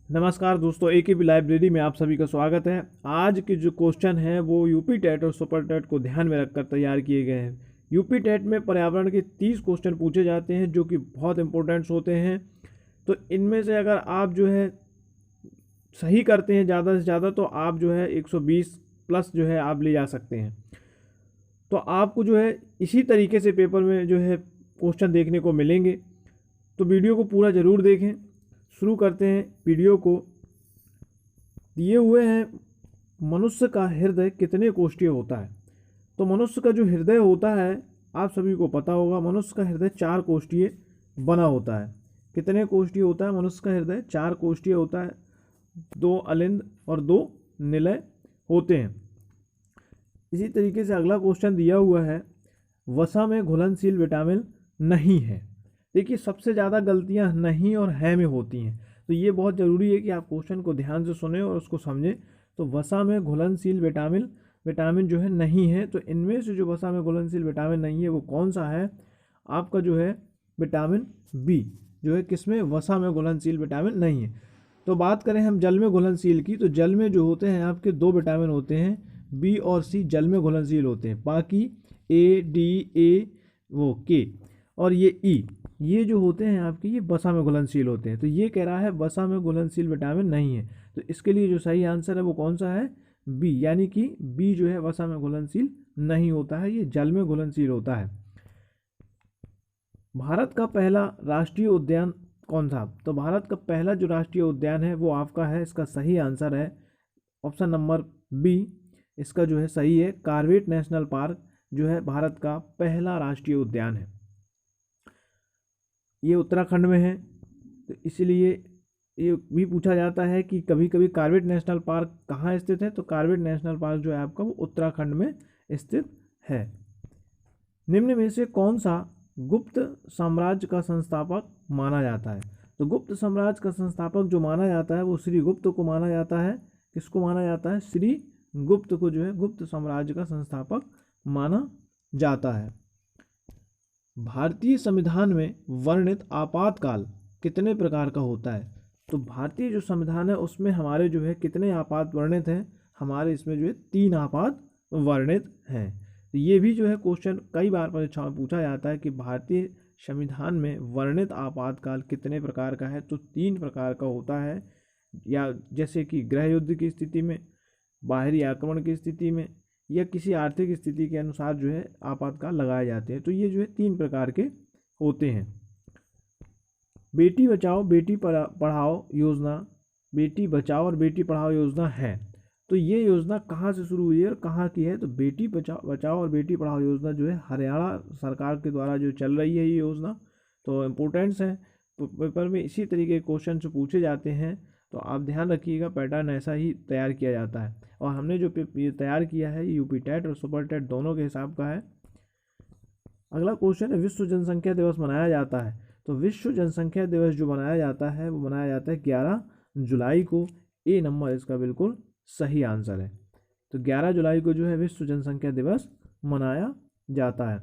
नमस्कार दोस्तों, AKB library में आप सभी का स्वागत है। आज के जो क्वेश्चन हैं वो यूपी टेट और सुपर टेट को ध्यान में रखकर तैयार किए गए हैं। यूपी टेट में पर्यावरण के 30 क्वेश्चन पूछे जाते हैं जो कि बहुत इंपॉर्टेंट्स होते हैं। तो इनमें से अगर आप जो है सही करते हैं ज़्यादा से ज़्यादा तो आप जो है 120 प्लस जो है आप ले जा सकते हैं। तो आपको जो है इसी तरीके से पेपर में जो है क्वेश्चन देखने को मिलेंगे। तो वीडियो को पूरा ज़रूर देखें। शुरू करते हैं वीडियो को। दिए हुए हैं मनुष्य का हृदय कितने कोष्ठीय होता है। तो मनुष्य का जो हृदय होता है आप सभी को पता होगा, मनुष्य का हृदय 4 कोष्ठीय बना होता है। कितने कोष्ठीय होता है मनुष्य का हृदय? 4 कोष्ठीय होता है। 2 अलिंद और 2 निलय होते हैं। इसी तरीके से अगला क्वेश्चन दिया हुआ है, वसा में घुलनशील विटामिन नहीं है। देखिए, सबसे ज़्यादा गलतियां नहीं और है में होती हैं, तो ये बहुत ज़रूरी है कि आप क्वेश्चन को ध्यान से सुने और उसको समझें। तो वसा में घुलनशील विटामिन जो है नहीं है। तो इनमें से जो वसा में घुलनशील विटामिन नहीं है वो कौन सा है? आपका जो है विटामिन बी जो है किसमें? वसा में घुलनशील विटामिन नहीं है। तो बात करें हम जल में घुलनशील की, तो जल में जो होते हैं आपके 2 विटामिन होते हैं, बी और सी जल में घुलनशील होते हैं। बाकी ए, डी, ए, वो के और ये ई, ये जो होते हैं आपके ये वसा में घुलनशील होते हैं। तो ये कह रहा है वसा में घुलनशील विटामिन नहीं है। तो इसके लिए जो सही आंसर है वो कौन सा है? बी, यानी कि बी जो है वसा में घुलनशील नहीं होता है, ये जल में घुलनशील होता है। भारत का पहला राष्ट्रीय उद्यान कौन सा? तो भारत का पहला जो राष्ट्रीय उद्यान है वो आपका है, इसका सही आंसर है ऑप्शन नंबर बी। इसका जो है सही है, कार्बेट नेशनल पार्क जो है भारत का पहला राष्ट्रीय उद्यान है। ये उत्तराखंड में है, तो इसलिए ये भी पूछा जाता है कि कभी कभी कार्बेट नेशनल पार्क कहाँ स्थित है। तो कार्बेट नेशनल पार्क जो है आपका वो उत्तराखंड में स्थित है। निम्न में से कौन सा गुप्त साम्राज्य का संस्थापक माना जाता है? तो गुप्त साम्राज्य का संस्थापक जो माना जाता है वो श्री गुप्त को माना जाता है। किसको माना जाता है? श्री गुप्त को जो है गुप्त साम्राज्य का संस्थापक माना जाता है। भारतीय संविधान में वर्णित आपातकाल कितने प्रकार का होता है? तो भारतीय जो संविधान है उसमें हमारे जो है कितने आपात वर्णित हैं? हमारे इसमें जो है 3 आपात वर्णित हैं। तो ये भी जो है क्वेश्चन कई बार परीक्षा में पूछा जाता है कि भारतीय संविधान में वर्णित आपातकाल कितने प्रकार का है। तो 3 प्रकार का होता है, या जैसे कि गृह युद्ध की स्थिति में, बाहरी आक्रमण की स्थिति में, या किसी आर्थिक स्थिति के अनुसार जो है आपातकाल लगाए जाते हैं। तो ये जो है 3 प्रकार के होते हैं। बेटी बचाओ बेटी पढ़ाओ योजना, बेटी बचाओ और बेटी पढ़ाओ योजना है, तो ये योजना कहाँ से शुरू हुई है और कहाँ की है? तो बेटी बचाओ और बेटी पढ़ाओ योजना जो है हरियाणा सरकार के द्वारा जो चल रही है ये योजना। तो इम्पोर्टेंट्स है, तो पेपर में इसी तरीके के क्वेश्चन से पूछे जाते हैं। तो आप ध्यान रखिएगा, पैटर्न ऐसा ही तैयार किया जाता है। और हमने जो ये तैयार किया है ये यूपी टेट और सुपर टेट दोनों के हिसाब का है। अगला क्वेश्चन है, विश्व जनसंख्या दिवस मनाया जाता है। तो विश्व जनसंख्या दिवस जो मनाया जाता है वो मनाया जाता है 11 जुलाई को। ए नंबर इसका बिल्कुल सही आंसर है। तो 11 जुलाई को जो है विश्व जनसंख्या दिवस मनाया जाता है।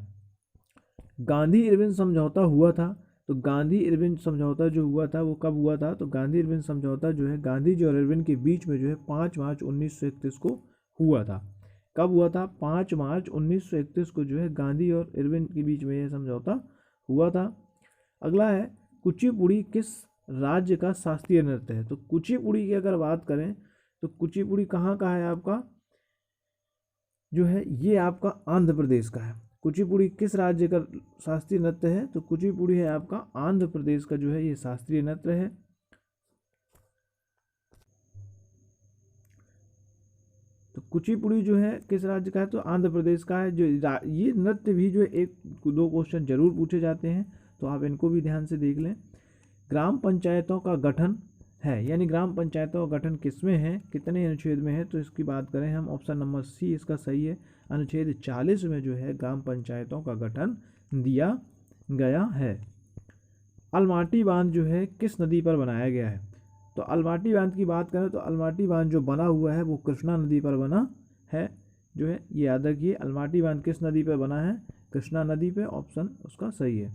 गांधी इरविन समझौता हुआ था। तो गांधी इरविन समझौता जो हुआ था वो कब हुआ था? तो गांधी इरविन समझौता जो है गांधी जी और इरविन के बीच में जो है 5 मार्च 1931 को हुआ था। कब हुआ था? 5 मार्च 1931 को जो है गांधी और इरविन के बीच में यह समझौता हुआ था। अगला है, कुचिपुड़ी किस राज्य का शास्त्रीय नृत्य है? तो कुचिपुड़ी की अगर बात करें तो कुचिपुड़ी कहाँ का है? आपका जो है ये आपका आंध्र प्रदेश का है। कुचिपुड़ी किस राज्य का शास्त्रीय नृत्य है? तो कुचिपुड़ी है आपका आंध्र प्रदेश का जो है ये शास्त्रीय नृत्य है। तो कुचिपुड़ी जो है किस राज्य का है? तो आंध्र प्रदेश का है। जो ये नृत्य भी जो है 1-2 क्वेश्चन जरूर पूछे जाते हैं, तो आप इनको भी ध्यान से देख लें। ग्राम पंचायतों का गठन है, यानी ग्राम पंचायतों का गठन किसमें है, कितने अनुच्छेद में है? तो इसकी बात करें हम, ऑप्शन नंबर सी इसका सही है। अनुच्छेद 40 में जो है ग्राम पंचायतों का गठन दिया गया है। अलमाटी बांध जो है किस नदी पर बनाया गया है? तो अलमाटी बांध की बात करें तो अलमाटी बांध जो बना हुआ है वो कृष्णा नदी पर बना है। जो है ये याद रखिए, अलमाटी बांध किस नदी पर बना है? कृष्णा नदी पे, ऑप्शन उसका सही है।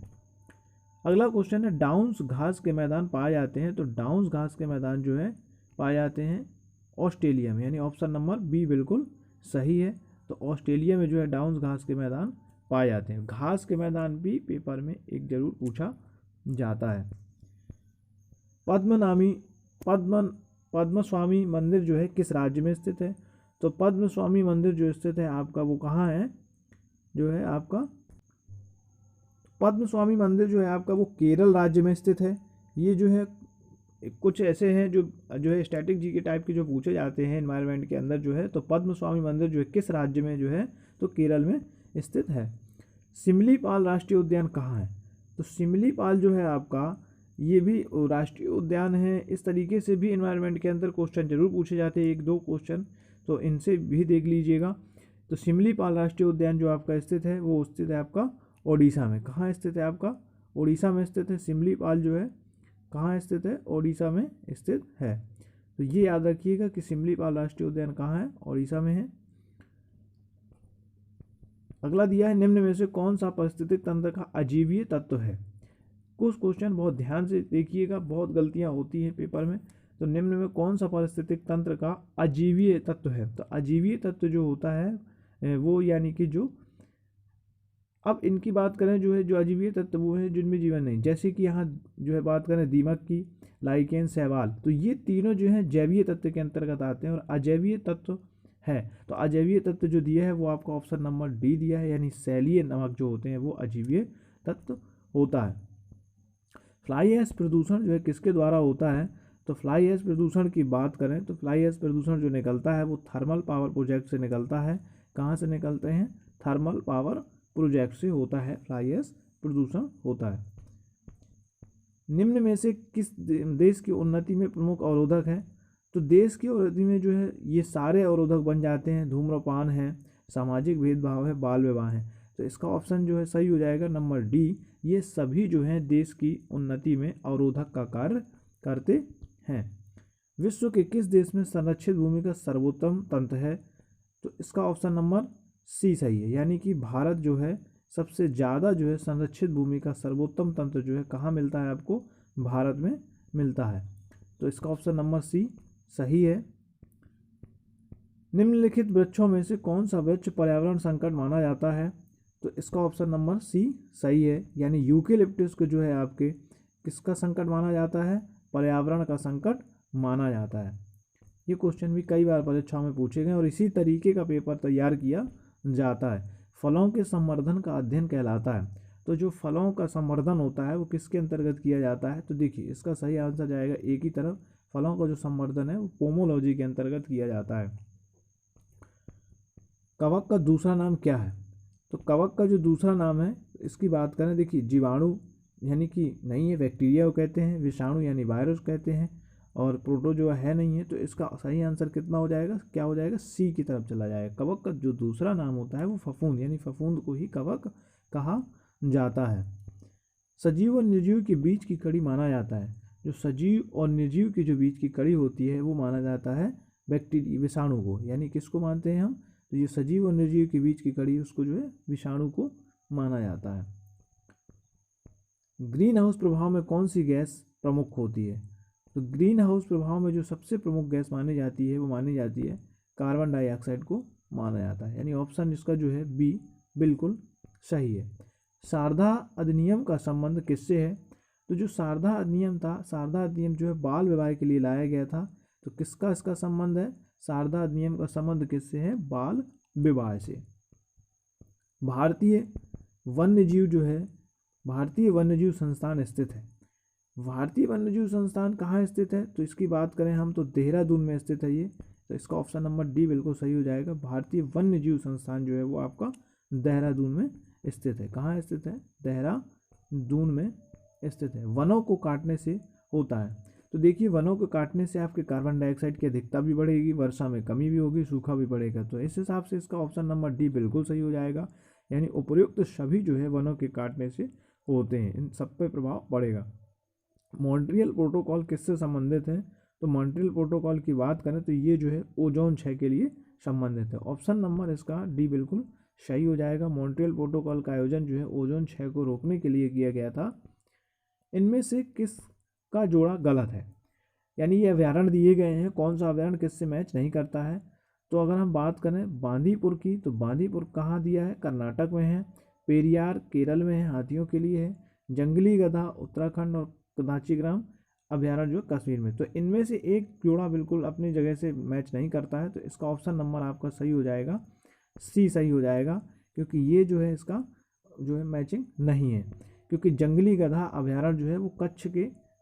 अगला क्वेश्चन है डाउन्स घास के मैदान पाए जाते हैं, तो डाउन्स घास के मैदान जो है पाए जाते हैं ऑस्ट्रेलिया में, यानी ऑप्शन नंबर बी बिल्कुल सही है। तो ऑस्ट्रेलिया में जो है डाउन्स घास के मैदान पाए जाते हैं। घास के मैदान भी पेपर में एक जरूर पूछा जाता है। पद्मस्वामी मंदिर जो है किस राज्य में स्थित है? तो पद्मस्वामी मंदिर जो स्थित है आपका वो कहाँ है, जो है आपका पद्मस्वामी मंदिर जो है आपका वो केरल राज्य में स्थित है। ये जो है कुछ ऐसे हैं जो है स्टैटिक जी के टाइप के जो पूछे जाते हैं एनवायरनमेंट के अंदर जो है। तो पद्मस्वामी मंदिर जो है किस राज्य में जो है, तो केरल में स्थित है। सिमलीपाल राष्ट्रीय उद्यान कहाँ है? तो सिमलीपाल जो है आपका ये भी राष्ट्रीय उद्यान है। इस तरीके से भी एनवायरनमेंट के अंदर क्वेश्चन जरूर पूछे जाते हैं, एक दो क्वेश्चन, तो इनसे भी देख लीजिएगा। तो सिमलीपाल राष्ट्रीय उद्यान जो आपका स्थित है वो स्थित है आपका ओडिशा में। कहाँ स्थित है आपका? ओडिशा में स्थित है। सिमलीपाल जो है कहाँ स्थित है? ओडिशा में स्थित है। तो ये याद रखिएगा कि सिमलीपाल राष्ट्रीय उद्यान कहाँ है? ओडिशा में है। अगला दिया है निम्न में से कौन सा पारिस्थितिक तंत्र का अजीवीय तत्व है? कुछ क्वेश्चन बहुत ध्यान से देखिएगा, बहुत गलतियां होती हैं पेपर में। तो निम्न में कौन सा पारिस्थितिक तंत्र का अजीवीय तत्व है? तो अजीवीय तत्व जो होता है वो यानी कि जो, अब इनकी बात करें जो है जो अजीवीय तत्व वो है जिनमें जीवन नहीं, जैसे कि यहाँ जो है बात करें दीमक की, लाइकेन, शैवाल, तो ये तीनों जो है जैवीय तत्व के अंतर्गत आते हैं। और अजैवीय तत्व है, तो अजैवीय तत्व जो दिया है वो आपका ऑप्शन नंबर डी दिया है, यानी सैलीय नमक जो होते हैं वो अजीवीय तत्व होता है। फ्लाई ऐश प्रदूषण जो है किसके द्वारा होता है? तो फ्लाई ऐश प्रदूषण की बात करें तो फ्लाई ऐश प्रदूषण जो निकलता है वो थर्मल पावर प्रोजेक्ट से निकलता है। कहाँ से निकलते हैं? थर्मल पावर प्रोजेक्ट से होता है फ्लाई ऐश प्रदूषण होता है। निम्न में से किस देश की उन्नति में प्रमुख अवरोधक है? तो देश की उन्नति में जो है ये सारे अवरोधक बन जाते हैं। धूम्रपान है, सामाजिक भेदभाव है, बाल विवाह है। तो इसका ऑप्शन जो है सही हो जाएगा नंबर डी। ये सभी जो हैं देश की उन्नति में अवरोधक का कार्य करते हैं। विश्व के किस देश में संरक्षित भूमि का सर्वोत्तम तंत्र है? तो इसका ऑप्शन नंबर सी सही है, यानी कि भारत जो है सबसे ज़्यादा जो है संरक्षित भूमि का सर्वोत्तम तंत्र जो है कहाँ मिलता है आपको? भारत में मिलता है। तो इसका ऑप्शन नंबर सी सही है। निम्नलिखित वृक्षों में से कौन सा वृक्ष पर्यावरण संकट माना जाता है? तो इसका ऑप्शन नंबर सी सही है, यानी यूकेलिप्टस को जो है आपके किसका संकट माना जाता है? पर्यावरण का संकट माना जाता है। ये क्वेश्चन भी कई बार परीक्षाओं में पूछे गए और इसी तरीके का पेपर तैयार किया जाता है। फलों के संवर्धन का अध्ययन कहलाता है। तो जो फलों का संवर्धन होता है वो किसके अंतर्गत किया जाता है? तो देखिए इसका सही आंसर जाएगा एक ही तरफ, फलों का जो संवर्धन है वो पोमोलॉजी के अंतर्गत किया जाता है। कवक का दूसरा नाम क्या है? तो कवक का जो दूसरा नाम है इसकी बात करें, देखिए जीवाणु यानी कि नहीं है, बैक्टीरिया को कहते हैं, विषाणु यानी वायरस कहते हैं, और प्रोटो जो है नहीं है। तो इसका सही आंसर कितना हो जाएगा? क्या हो जाएगा? सी की तरफ चला जाएगा। कवक का जो दूसरा नाम होता है वो फफूंद, यानी फफूंद को ही कवक कहा जाता है। सजीव और निर्जीव के बीच की कड़ी माना जाता है। जो सजीव और निर्जीव की जो बीच की कड़ी होती है वो माना जाता है बैक्टीरिया, विषाणु को, यानी किसको मानते हैं हम? तो ये सजीव और निर्जीव के बीच की कड़ी उसको जो है विषाणु को माना जाता है। ग्रीन हाउस प्रभाव में कौन सी गैस प्रमुख होती है? तो ग्रीन हाउस प्रभाव में जो सबसे प्रमुख गैस मानी जाती है वो मानी जाती है कार्बन डाइऑक्साइड को माना जाता है, यानी ऑप्शन इसका जो है बी बिल्कुल सही है। शारदा अधिनियम का संबंध किससे है? तो जो शारदा अधिनियम था, शारदा अधिनियम जो है बाल विवाह के लिए लाया गया था। तो किसका इसका संबंध है? शारदा अधिनियम का संबंध किससे है? बाल विवाह से। भारतीय वन्यजीव जो है, भारतीय वन्यजीव संस्थान स्थित है। भारतीय वन्यजीव संस्थान कहाँ स्थित है? तो इसकी बात करें हम तो देहरादून में स्थित है ये। तो इसका ऑप्शन नंबर डी बिल्कुल सही हो जाएगा। भारतीय वन्यजीव संस्थान जो है वो आपका देहरादून में स्थित है। कहाँ स्थित है? देहरादून में स्थित है। वनों को काटने से होता है। तो देखिए वनों को काटने से आपके कार्बन डाइऑक्साइड की अधिकता भी बढ़ेगी, वर्षा में कमी भी होगी, सूखा भी बढ़ेगा। तो इस हिसाब से इसका ऑप्शन नंबर डी बिल्कुल सही हो जाएगा, यानी उपयुक्त सभी जो है वनों के काटने से होते हैं, इन सब पे प्रभाव पड़ेगा। मॉन्ट्रियल प्रोटोकॉल किससे संबंधित है? तो मॉन्ट्रियल प्रोटोकॉल की बात करें तो ये जो है ओजोन क्षय के लिए संबंधित है। ऑप्शन नंबर इसका डी बिल्कुल सही हो जाएगा। मॉन्ट्रियल प्रोटोकॉल का आयोजन जो है ओजोन क्षय को रोकने के लिए किया गया था। इनमें से किसका जोड़ा गलत है। यानी ये अभ्यारण्य दिए गए हैं, कौन सा अभ्यारण्य किससे मैच नहीं करता है। तो अगर हम बात करें बांदीपुर की, तो बांदीपुर कहाँ दिया है, कर्नाटक में है। पेरियार केरल में है, हाथियों के लिए है। जंगली गधा उत्तराखंड और कदाचीग्राम अभ्यारण्य जो कश्मीर में। तो इनमें से एक जोड़ा बिल्कुल अपनी जगह से मैच नहीं करता है, तो इसका ऑप्शन नंबर आपका सही हो जाएगा, सी सही हो जाएगा, क्योंकि ये जो है इसका जो है मैचिंग नहीं है। क्योंकि जंगली गधा अभ्यारण्य जो है वो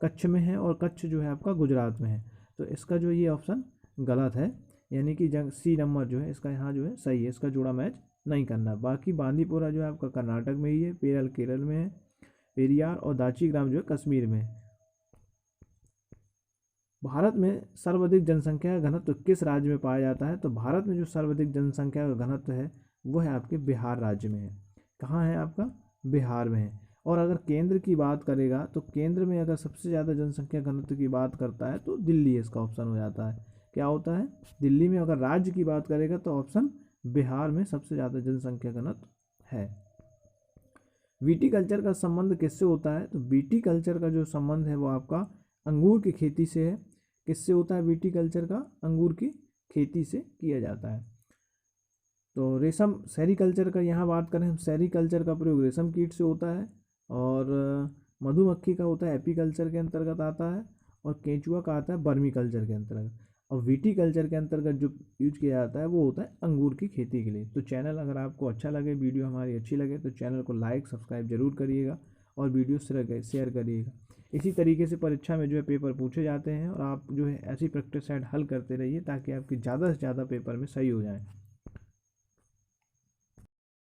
कच्छ में है, और कच्छ जो है आपका गुजरात में है। तो इसका जो ये ऑप्शन गलत है, यानी कि सी नंबर जो है इसका यहाँ जो है सही है, इसका जोड़ा मैच नहीं करना। बाकी बांदीपुरा जो है आपका कर्नाटक में ही है, पेरल केरल में है, पेरियार और दाचीग्राम जो है कश्मीर में है। भारत में सर्वाधिक जनसंख्या का घनत्व किस राज्य में पाया जाता है। तो भारत में जो सर्वाधिक जनसंख्या का घनत्व है वो है आपके बिहार राज्य में है। कहाँ है आपका, बिहार में है। और अगर केंद्र की बात करेगा, तो केंद्र में अगर सबसे ज़्यादा जनसंख्या घनत्व की बात करता है तो दिल्ली इसका ऑप्शन हो जाता है। क्या होता है, दिल्ली में। अगर राज्य की बात करेगा तो ऑप्शन बिहार में सबसे ज़्यादा जनसंख्या घनत्व है। विटीकल्चर का संबंध किससे होता है। तो विटीकल्चर का जो संबंध है वो आपका अंगूर की खेती से है। किससे होता है विटीकल्चर का, अंगूर की खेती से किया जाता है। तो रेशम सेरीकल्चर का यहाँ बात करें हम, सेरीकल्चर का प्रयोग रेशम कीट से होता है। और मधुमक्खी का होता है एपीकल्चर के अंतर्गत आता है। और केंचुआ का आता है बर्मी कल्चर के अंतर्गत। और विटीकल्चर के अंतर्गत जो यूज किया जाता है वो होता है अंगूर की खेती के लिए। तो चैनल अगर आपको अच्छा लगे, वीडियो हमारी अच्छी लगे, तो चैनल को लाइक सब्सक्राइब जरूर करिएगा और वीडियो शेयर करिएगा। इसी तरीके से परीक्षा में जो है पेपर पूछे जाते हैं, और आप जो है ऐसी प्रैक्टिस सेट हल करते रहिए ताकि आपकी ज़्यादा से ज़्यादा पेपर में सही हो जाए।